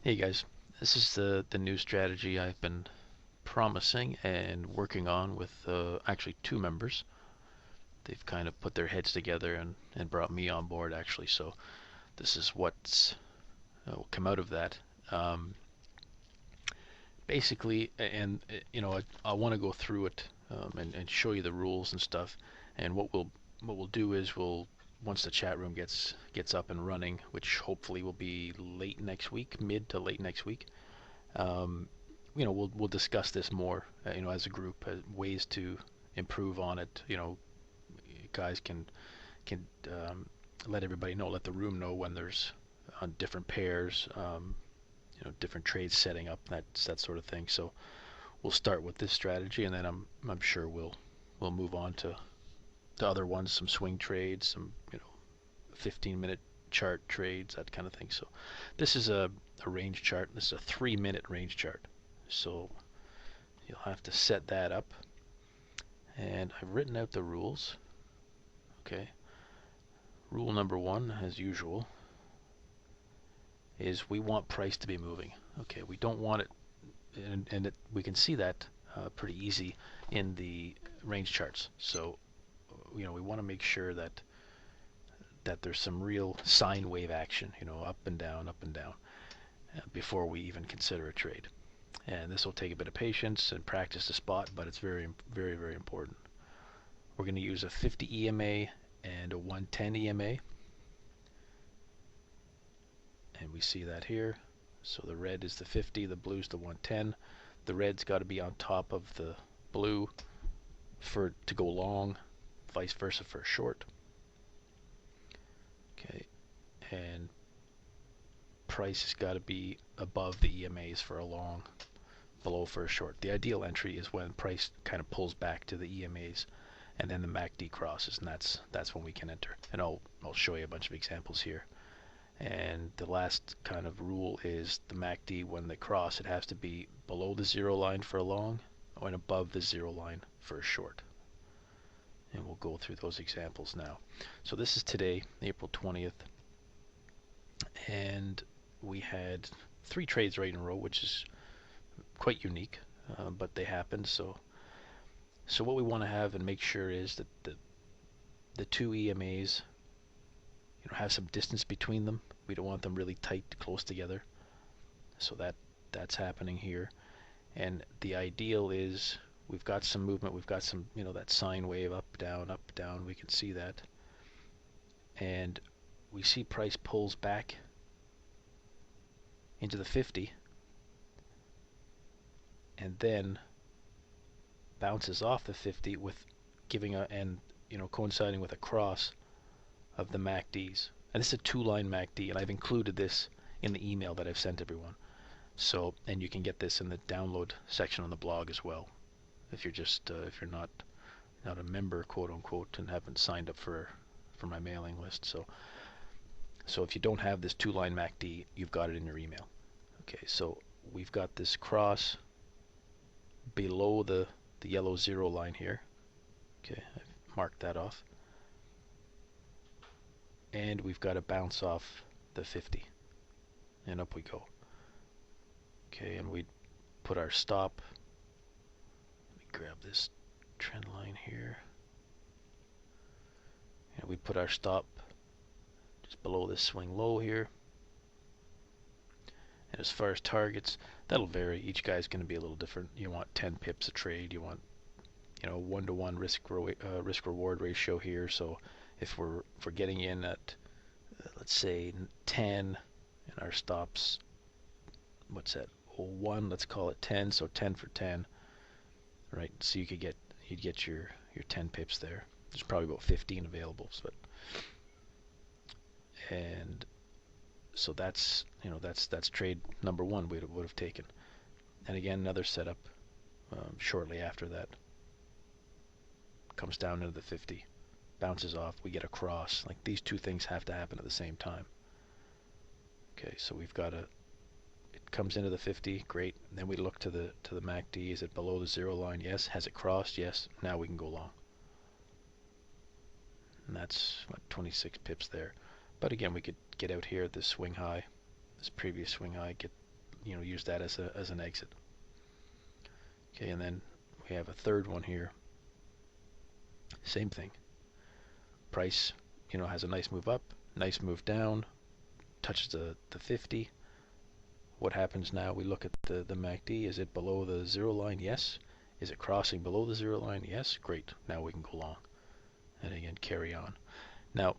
Hey guys, this is the new strategy I've been promising and working on with actually two members. They've kind of put their heads together and brought me on board actually. So this is what's will come out of that. Um, Basically, and I want to go through it and show you the rules and stuff. And what we'll do is we'll once the chat room gets up and running, which hopefully will be late next week, mid to late next week. Um, we'll discuss this more, as a group, ways to improve on it. Guys can let everybody know, let the room know when there's on different pairs, different trades setting up, that sort of thing. So we'll start with this strategy, and then I'm sure we'll move on to other ones, some swing trades, some 15-minute chart trades, that kind of thing. So this is a range chart. This is a 3-minute range chart. So you'll have to set that up. And I've written out the rules. Okay. Rule number one, as usual, is we want price to be moving. Okay, we don't want it, we can see that pretty easy in the range charts. So, we want to make sure that there's some real sine wave action, up and down, before we even consider a trade. And this will take a bit of patience and practice to spot, but it's very, very, very important. We're going to use a 50 EMA and a 110 EMA. And we see that here. So the red is the 50, the blue is the 110. The red's got to be on top of the blue to go long, vice versa for a short. Okay, and price has got to be above the EMAs for a long, below for a short. The ideal entry is when price kind of pulls back to the EMAs and then the MACD crosses, and that's when we can enter. And I'll show you a bunch of examples here. And the last kind of rule is the MACD, when they cross, it has to be below the zero line for a long and above the zero line for a short. And we'll go through those examples now. So this is today, April 20th, and we had 3 trades right in a row, which is quite unique, but they happened. So what we want to have and make sure is that the two EMAs, have some distance between them. We don't want them really tight, close together. So that's happening here. And the ideal is we've got some movement, we've got some, that sine wave up, down, we can see that. And we see price pulls back into the 50 and then bounces off the 50 with coinciding with a cross of the MACDs. And this is a 2-line MACD, and I've included this in the email that I've sent everyone. So, and you can get this in the download section on the blog as well, if you're not a member, quote unquote, and haven't signed up for my mailing list. So if you don't have this 2-line MACD, you've got it in your email. Okay, so we've got this cross below the yellow zero line here. Okay, I've marked that off. And we've got to bounce off the 50. And up we go. Okay, and we put our stop. Let me grab this trend line here. And we put our stop just below this swing low here. And as far as targets, that'll vary. Each guy's going to be a little different. You want 10 pips a trade. You want 1-to-1 risk reward ratio here. So if we're getting in at let's say 10 and our stops, what's that? 1, let's call it 10. So 10 for 10, right? So you'd get your 10 pips there. There's probably about 15 available, and so that's trade number 1 we would have taken. And again, another setup shortly after that. Comes down into the 50, bounces off, we get a cross. Like, these two things have to happen at the same time. Okay, so we've got it comes into the 50, great. And then we look to the MACD. Is it below the zero line? Yes. Has it crossed? Yes. Now we can go long. And that's 26 pips there. But again, we could get out here at this swing high, this previous swing high, use that as an exit. Okay, and then we have a third one here. Same thing. Price, has a nice move up, nice move down, touches the 50. What happens now? We look at the MACD. Is it below the zero line? Yes. Is it crossing below the zero line? Yes. Great. Now we can go long. And again, carry on. Now,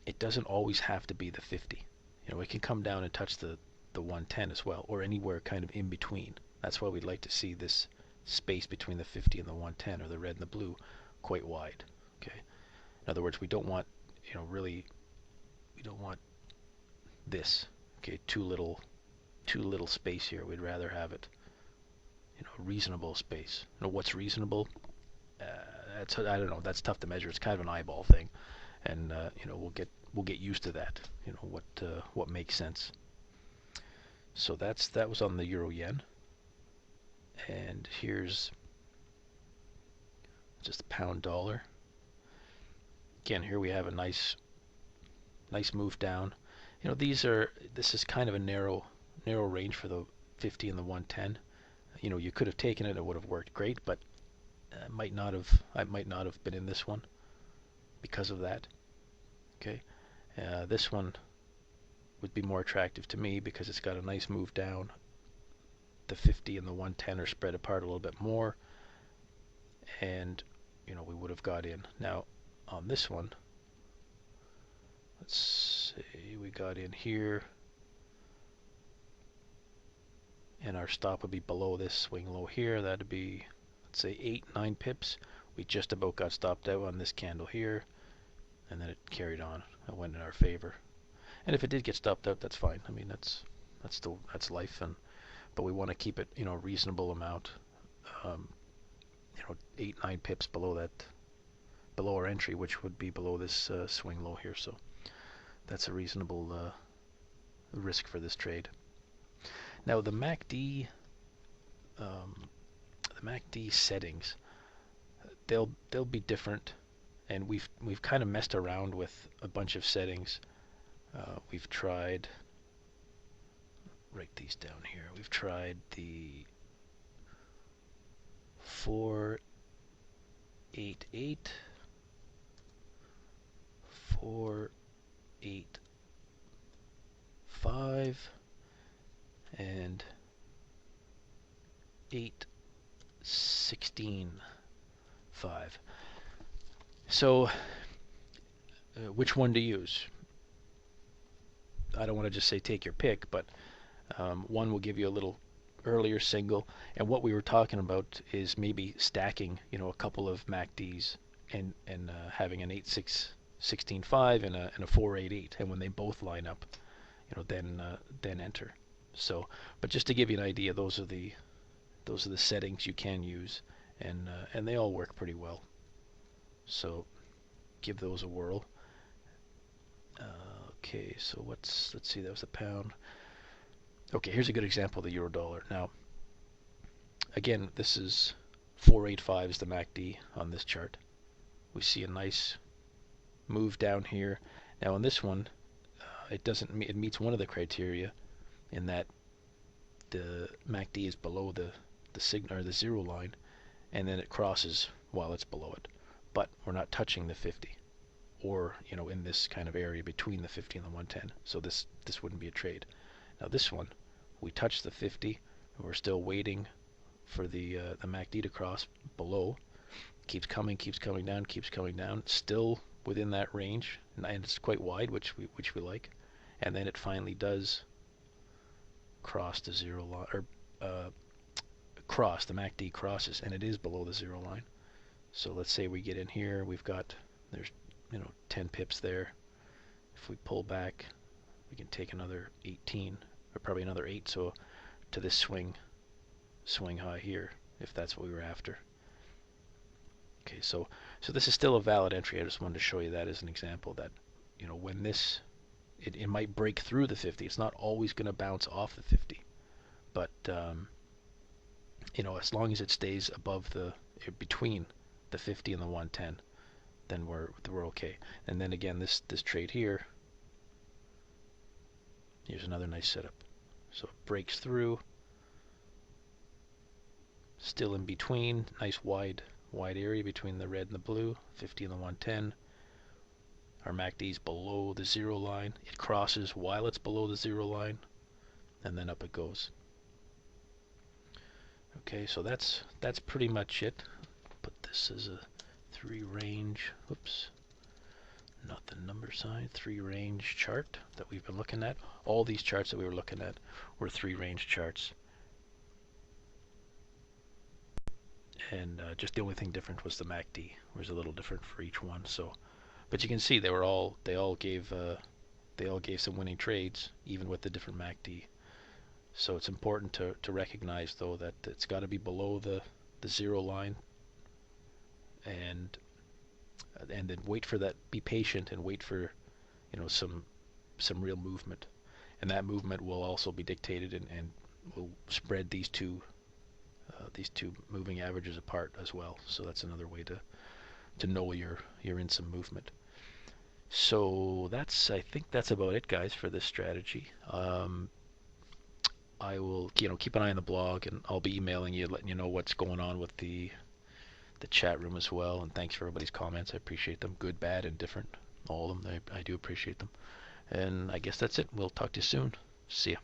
it doesn't always have to be the 50. It can come down and touch the 110 as well, or anywhere kind of in between. That's why we'd like to see this space between the 50 and the 110, or the red and the blue, quite wide. Okay. In other words, we don't want, we don't want this. Okay, too little space here. We'd rather have it, reasonable space. What's reasonable? I don't know. That's tough to measure. It's kind of an eyeball thing, and we'll get used to that. What makes sense. So that was on the euro yen, and here's just the pound dollar. Again, here we have a nice move down. This is kind of a narrow range for the 50 and the 110. You could have taken it would have worked great, but I might not have been in this one because of that. Okay, this one would be more attractive to me because it's got a nice move down. The 50 and the 110 are spread apart a little bit more, and we would have got in. Now on this one, let's say we got in here, and our stop would be below this swing low here. That'd be, let's say, 8-9 pips. We just about got stopped out on this candle here, and then it carried on. It went in our favor. And if it did get stopped out, that's fine. I mean, that's life, but we want to keep it, reasonable amount. 8-9 pips below our entry, which would be below this swing low here. So that's a reasonable risk for this trade. Now the MACD settings, they'll be different, and we've kind of messed around with a bunch of settings. We've tried, write these down here. We've tried the 488, 485, and 816.5. So which one to use? I don't want to just say take your pick, but one will give you a little earlier signal, and what we were talking about is maybe stacking, a couple of MACDs and having an 816.5 and a 488, and when they both line up, then enter. So, but just to give you an idea, those are the settings you can use, and they all work pretty well. So give those a whirl. Okay, so let's see, that was the pound. Okay, here's a good example of the euro dollar. Now, again, this is 485 is the MACD on this chart. We see a nice move down here. Now on this one, it meets one of the criteria in that the MACD is below the signal or the zero line, and then it crosses while it's below it. But we're not touching the 50, or in this kind of area between the 50 and the 110. So this wouldn't be a trade. Now this one, we touch the 50, and we're still waiting for the MACD to cross below. Keeps coming down, still within that range, and it's quite wide, which we like. And then it finally does cross the zero line, or the MACD crosses, and it is below the zero line. So let's say we get in here, there's 10 pips there. If we pull back, we can take another 18, or probably another 8, so to this swing high here, if that's what we were after. Okay, so this is still a valid entry. I just wanted to show you that as an example that, when this, it might break through the 50. It's not always going to bounce off the 50, but as long as it stays above between the 50 and the 110, then we're okay. And then again, this trade here, here's another nice setup. So it breaks through, still in between, nice wide area between the red and the blue, 50 and the 110. Our MACD is below the 0 line. It crosses while it's below the 0 line, and then up it goes. Okay, so that's pretty much it. Put this as a 3 range, oops, not the number sign, 3 range chart that we've been looking at. All these charts that we were looking at were 3 range charts. And just the only thing different was the MACD was a little different for each one. So, but you can see they all gave some winning trades, even with the different MACD. So it's important to recognize though that it's got to be below the 0 line, and then wait for that. Be patient and wait for some real movement, and that movement will also be dictated and will spread these two moving averages apart as well. So that's another way to know you're in some movement. So I think that's about it, guys, for this strategy. I will keep an eye on the blog, and I'll be emailing you, letting you know what's going on with the chat room as well. And thanks for everybody's comments. I appreciate them, good, bad, and different. All of them. I do appreciate them. And I guess that's it. We'll talk to you soon. See ya.